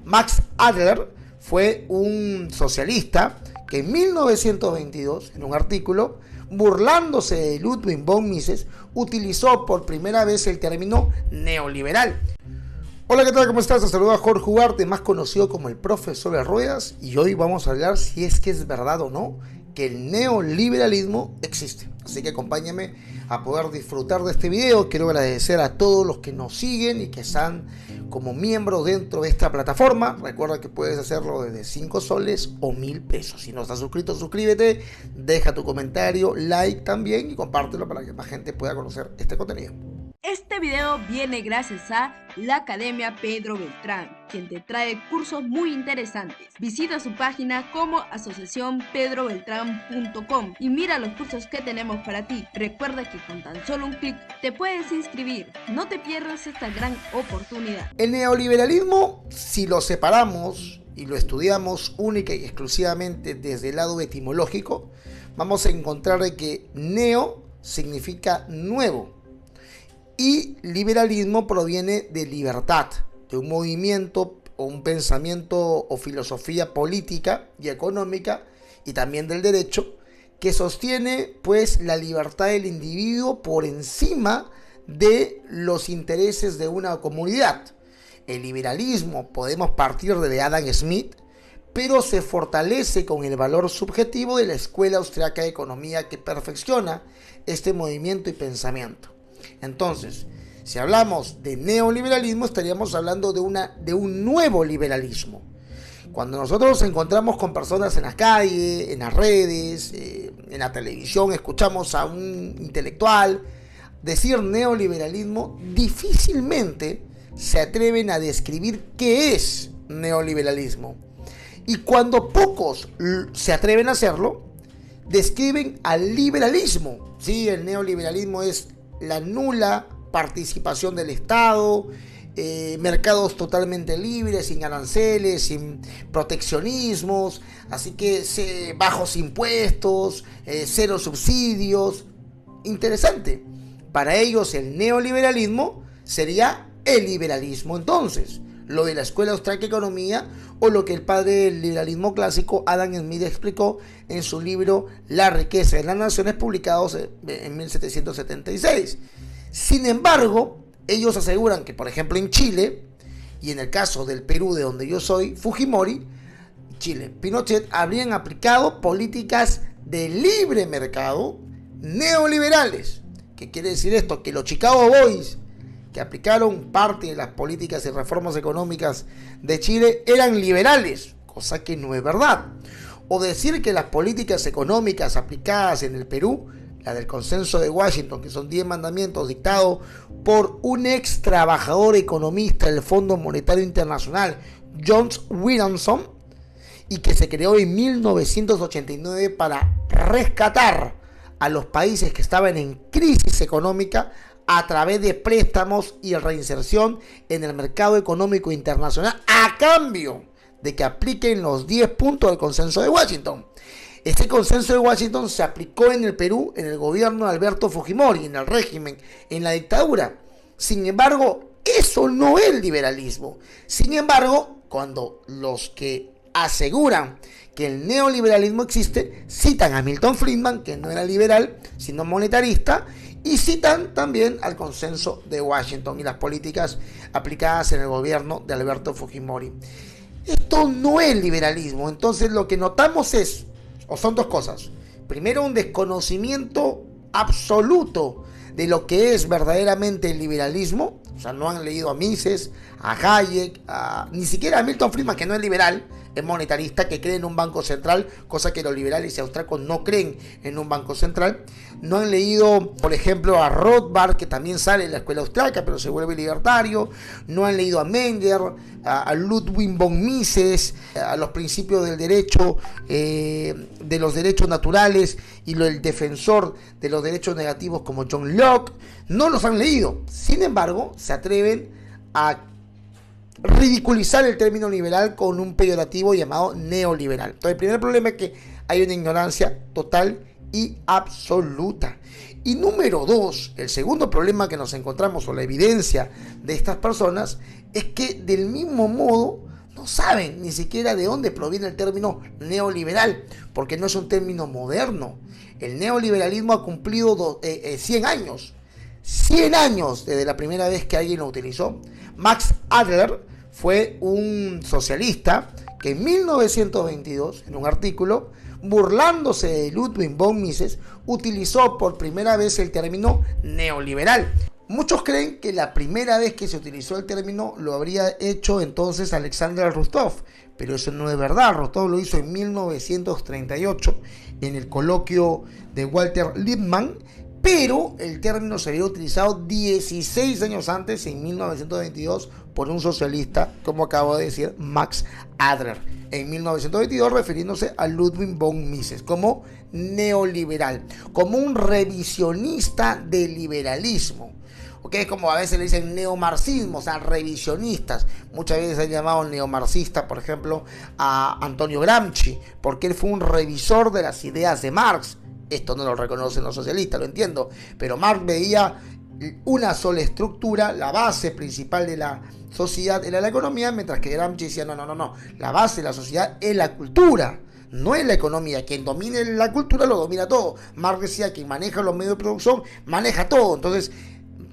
Max Adler fue un socialista que en 1922, en un artículo, burlándose de Ludwig von Mises, utilizó por primera vez el término neoliberal. Hola, ¿qué tal? ¿Cómo estás? Te saluda Jorge Ugarte, más conocido como el profesor de ruedas, y hoy vamos a hablar si es que es verdad o no que el neoliberalismo existe. Así que acompáñame a poder disfrutar de este video. Quiero agradecer a todos los que nos siguen y que están como miembros dentro de esta plataforma. Recuerda que puedes hacerlo desde 5 soles o 1000 pesos. Si no estás suscrito, suscríbete, deja tu comentario, like también y compártelo para que más gente pueda conocer este contenido. Este video viene gracias a la Academia Pedro Beltrán, quien te trae cursos muy interesantes. Visita su página como asociacionpedrobeltran.com y mira los cursos que tenemos para ti. Recuerda que con tan solo un clic te puedes inscribir. No te pierdas esta gran oportunidad. El neoliberalismo, si lo separamos y lo estudiamos única y exclusivamente desde el lado etimológico, vamos a encontrar que neo significa nuevo. Y liberalismo proviene de libertad, de un movimiento o un pensamiento o filosofía política y económica y también del derecho que sostiene pues la libertad del individuo por encima de los intereses de una comunidad. El liberalismo podemos partir de Adam Smith, pero se fortalece con el valor subjetivo de la Escuela Austriaca de Economía que perfecciona este movimiento y pensamiento. Entonces, si hablamos de neoliberalismo, estaríamos hablando de un nuevo liberalismo. Cuando nosotros nos encontramos con personas en la calle, en las redes, en la televisión, escuchamos a un intelectual decir neoliberalismo, difícilmente se atreven a describir qué es neoliberalismo. Y cuando pocos se atreven a hacerlo, describen al liberalismo. Sí, el neoliberalismo es la nula participación del Estado, mercados totalmente libres, sin aranceles, sin proteccionismos, así que bajos impuestos, cero subsidios. Interesante. Para ellos el neoliberalismo sería el liberalismo. Entonces, lo de la Escuela Austriaca de Economía o lo que el padre del liberalismo clásico Adam Smith explicó en su libro La riqueza de las naciones, publicados en 1776. Sin embargo, ellos aseguran que, por ejemplo, en Chile y en el caso del Perú, de donde yo soy, Fujimori, Chile, Pinochet, habrían aplicado políticas de libre mercado neoliberales. ¿Qué quiere decir esto? Que los Chicago Boys, que aplicaron parte de las políticas y reformas económicas de Chile, eran liberales, cosa que no es verdad. O decir que las políticas económicas aplicadas en el Perú, la del consenso de Washington, que son 10 mandamientos dictados por un ex trabajador economista del Fondo Monetario Internacional, John Williamson, y que se creó en 1989 para rescatar a los países que estaban en crisis económica a través de préstamos y reinserción en el mercado económico internacional a cambio de que apliquen los 10 puntos del consenso de Washington. Este consenso de Washington se aplicó en el Perú, en el gobierno de Alberto Fujimori, en el régimen, en la dictadura. Sin embargo, eso no es liberalismo. Sin embargo, cuando los que aseguran que el neoliberalismo existe, citan a Milton Friedman, que no era liberal, sino monetarista, y citan también al consenso de Washington y las políticas aplicadas en el gobierno de Alberto Fujimori. Esto no es liberalismo. Entonces lo que notamos son dos cosas. Primero, un desconocimiento absoluto de lo que es verdaderamente el liberalismo. O sea, no han leído a Mises, a Hayek, ni siquiera a Milton Friedman, que no es liberal, es monetarista, que cree en un banco central, cosa que los liberales y austríacos no creen en un banco central. No han leído, por ejemplo, a Rothbard, que también sale en la escuela austríaca, pero se vuelve libertario. No han leído a Menger, a Ludwig von Mises, a los principios del derecho, de los derechos naturales y el defensor de los derechos negativos como John Locke. No los han leído. Sin embargo, se atreven a ridiculizar el término liberal con un peyorativo llamado neoliberal. Entonces, el primer problema es que hay una ignorancia total y absoluta. Y número dos, el segundo problema que nos encontramos, o la evidencia de estas personas, es que del mismo modo no saben ni siquiera de dónde proviene el término neoliberal, porque no es un término moderno. El neoliberalismo ha cumplido 100 años. 100 años desde la primera vez que alguien lo utilizó. Max Adler fue un socialista que en 1922, en un artículo, burlándose de Ludwig von Mises, utilizó por primera vez el término neoliberal. Muchos creen que la primera vez que se utilizó el término lo habría hecho entonces Alexander Rostov, pero eso no es verdad. Rostov lo hizo en 1938 en el coloquio de Walter Lippmann, pero el término se había utilizado 16 años antes, en 1922, por un socialista, como acabo de decir, Max Adler, en 1922, refiriéndose a Ludwig von Mises como neoliberal, como un revisionista del liberalismo. Okay, como a veces le dicen neomarxismo, o sea, revisionistas. Muchas veces han llamado neomarxista, por ejemplo, a Antonio Gramsci, porque él fue un revisor de las ideas de Marx. Esto no lo reconocen los socialistas, lo entiendo, pero Marx veía una sola estructura, la base principal de la sociedad era la economía, mientras que Gramsci decía, no, la base de la sociedad es la cultura, no es la economía. Quien domine la cultura lo domina todo. Marx decía, quien maneja los medios de producción maneja todo. Entonces,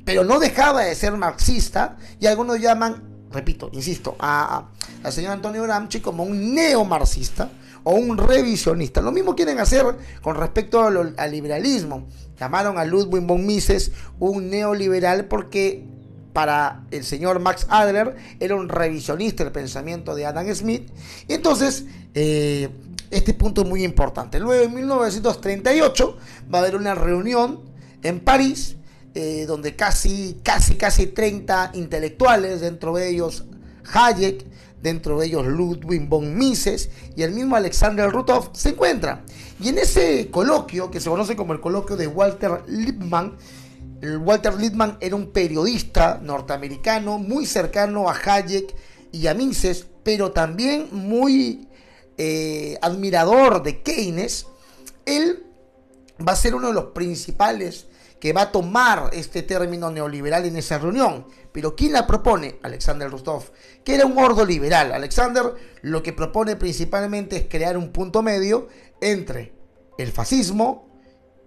pero no dejaba de ser marxista, y algunos llaman, repito, insisto, al señor Antonio Gramsci como un neomarxista o un revisionista. Lo mismo quieren hacer con respecto al liberalismo. Llamaron a Ludwig von Mises un neoliberal porque para el señor Max Adler era un revisionista del pensamiento de Adam Smith. Y entonces, este punto es muy importante. Luego, en 1938, va a haber una reunión en París, donde casi 30 intelectuales, dentro de ellos Hayek, dentro de ellos Ludwig von Mises y el mismo Alexander Ruthoff, se encuentran. Y en ese coloquio, que se conoce como el coloquio de Walter Lippmann, Walter Lippmann era un periodista norteamericano muy cercano a Hayek y a Mises, pero también muy admirador de Keynes. Él va a ser uno de los principales que va a tomar este término neoliberal en esa reunión. Pero ¿quién la propone? Alexander Rostov, que era un gordo liberal. Alexander lo que propone principalmente es crear un punto medio entre el fascismo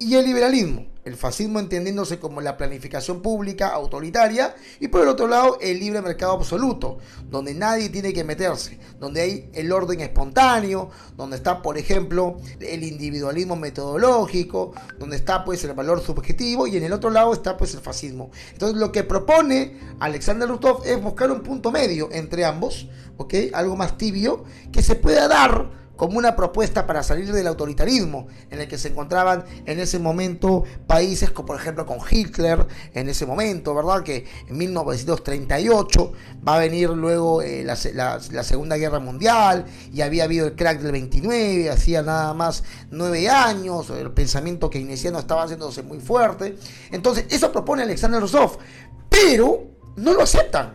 y el liberalismo. El fascismo entendiéndose como la planificación pública autoritaria, y por el otro lado el libre mercado absoluto, donde nadie tiene que meterse, donde hay el orden espontáneo, donde está, por ejemplo, el individualismo metodológico, donde está pues el valor subjetivo, y en el otro lado está pues el fascismo. Entonces lo que propone Alexander Ruthoff es buscar un punto medio entre ambos, ¿ok? Algo más tibio que se pueda dar como una propuesta para salir del autoritarismo en el que se encontraban en ese momento países como por ejemplo con Hitler en ese momento, ¿verdad? Que en 1938 va a venir luego la Segunda Guerra Mundial, y había habido el crack del 29, hacía nada más 9 años, el pensamiento keynesiano estaba haciéndose muy fuerte. Entonces eso propone Alexander Rostov, pero no lo aceptan.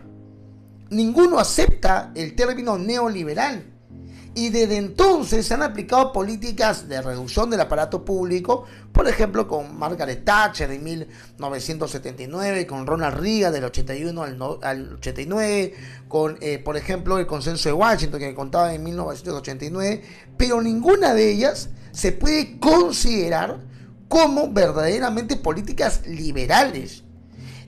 Ninguno acepta el término neoliberal. Y desde entonces se han aplicado políticas de reducción del aparato público, por ejemplo con Margaret Thatcher en 1979, con Ronald Reagan del 81 al 89, con por ejemplo el consenso de Washington que contaba en 1989, pero ninguna de ellas se puede considerar como verdaderamente políticas liberales.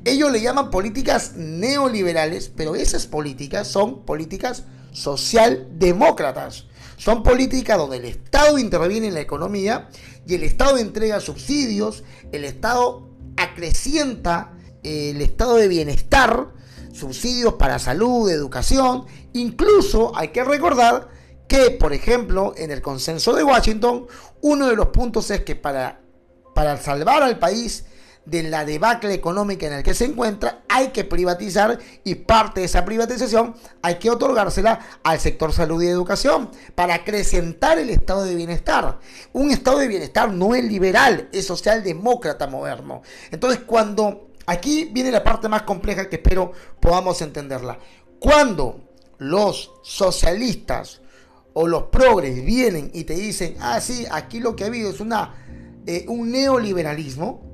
Ellos le llaman políticas neoliberales, pero esas políticas son políticas socialdemócratas. Son políticas donde el Estado interviene en la economía y el Estado entrega subsidios, el Estado acrecienta el estado de bienestar, subsidios para salud, educación. Incluso hay que recordar que, por ejemplo, en el consenso de Washington, uno de los puntos es que para salvar al país de la debacle económica en el que se encuentra, hay que privatizar, y parte de esa privatización hay que otorgársela al sector salud y educación para acrecentar el estado de bienestar. Un estado de bienestar no es liberal, es socialdemócrata moderno. Entonces, cuando aquí viene la parte más compleja que espero podamos entenderla, cuando los socialistas o los progres vienen y te dicen, sí, aquí lo que ha habido es un neoliberalismo,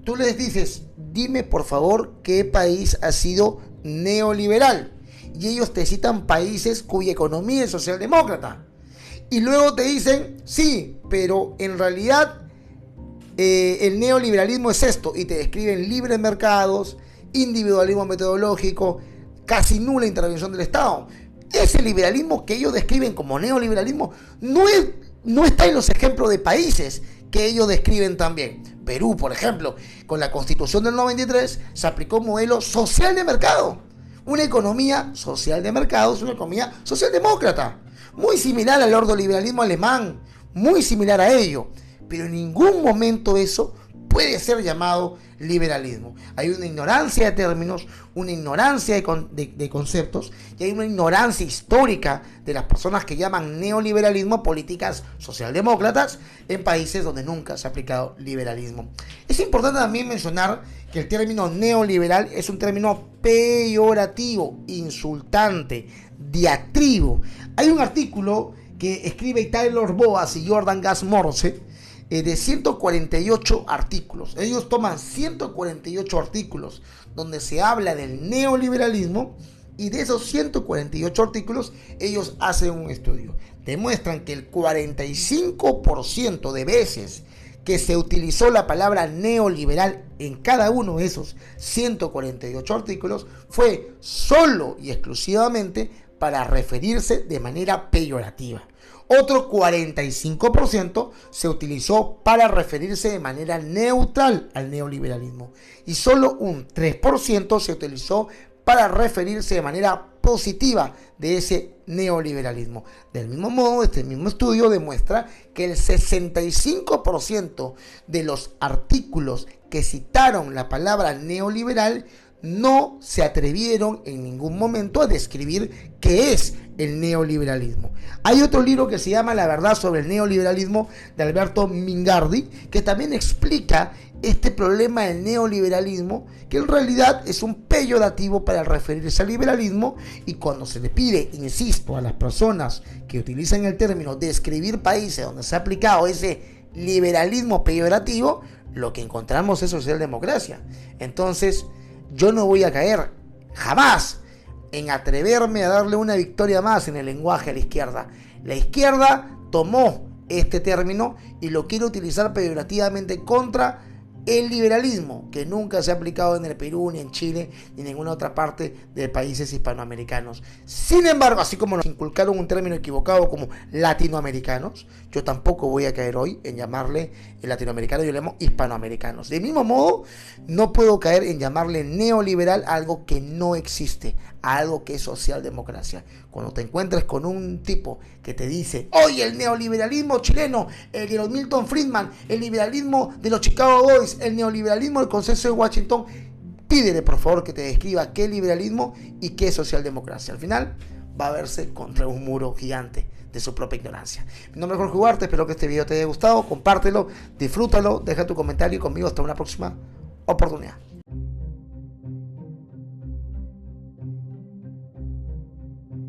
tú les dices, dime por favor qué país ha sido neoliberal. y ellos te citan países cuya economía es socialdemócrata. Y luego te dicen, sí, pero en realidad el neoliberalismo es esto, y te describen libres mercados, individualismo metodológico, casi nula intervención del Estado. Ese liberalismo que ellos describen como neoliberalismo no está en los ejemplos de países que ellos describen también. Perú, por ejemplo, con la Constitución del 93 se aplicó un modelo social de mercado. Una economía social de mercado es una economía socialdemócrata, muy similar al ordoliberalismo alemán, muy similar a ello, pero en ningún momento eso puede ser llamado liberalismo. Hay una ignorancia de términos, una ignorancia de conceptos, y hay una ignorancia histórica de las personas que llaman neoliberalismo políticas socialdemócratas en países donde nunca se ha aplicado liberalismo. Es importante también mencionar que el término neoliberal es un término peyorativo, insultante, diatribo. Hay un artículo que escribe Taylor Boas y Jordan Gas Morse de 148 artículos. Ellos toman 148 artículos donde se habla del neoliberalismo, y de esos 148 artículos ellos hacen un estudio. Demuestran que el 45% de veces que se utilizó la palabra neoliberal en cada uno de esos 148 artículos fue solo y exclusivamente para referirse de manera peyorativa. Otro 45% se utilizó para referirse de manera neutral al neoliberalismo, y solo un 3% se utilizó para referirse de manera positiva de ese neoliberalismo. Del mismo modo, este mismo estudio demuestra que el 65% de los artículos que citaron la palabra neoliberal no se atrevieron en ningún momento a describir qué es el neoliberalismo. Hay otro libro que se llama La verdad sobre el neoliberalismo, de Alberto Mingardi, que también explica este problema del neoliberalismo, que en realidad es un peyorativo para referirse al liberalismo, y cuando se le pide, insisto, a las personas que utilizan el término describir países donde se ha aplicado ese liberalismo peyorativo, lo que encontramos es socialdemocracia. Entonces, yo no voy a caer jamás en atreverme a darle una victoria más en el lenguaje a la izquierda. La izquierda tomó este término y lo quiere utilizar peyorativamente contra el liberalismo, que nunca se ha aplicado en el Perú, ni en Chile, ni en ninguna otra parte de países hispanoamericanos. Sin embargo, así como nos inculcaron un término equivocado como latinoamericanos, yo tampoco voy a caer hoy en llamarle latinoamericano, yo le llamo hispanoamericanos. De mismo modo, no puedo caer en llamarle neoliberal a algo que no existe, a algo que es socialdemocracia. Cuando te encuentres con un tipo que te dice, oye, el neoliberalismo chileno, el de los Milton Friedman, el liberalismo de los Chicago Boys, el neoliberalismo del Consenso de Washington, pídele por favor que te describa qué es liberalismo y qué es socialdemocracia. Al final va a verse contra un muro gigante de su propia ignorancia. Mi nombre es Jorge Ugarte, espero que este video te haya gustado, compártelo, disfrútalo, deja tu comentario y conmigo hasta una próxima oportunidad.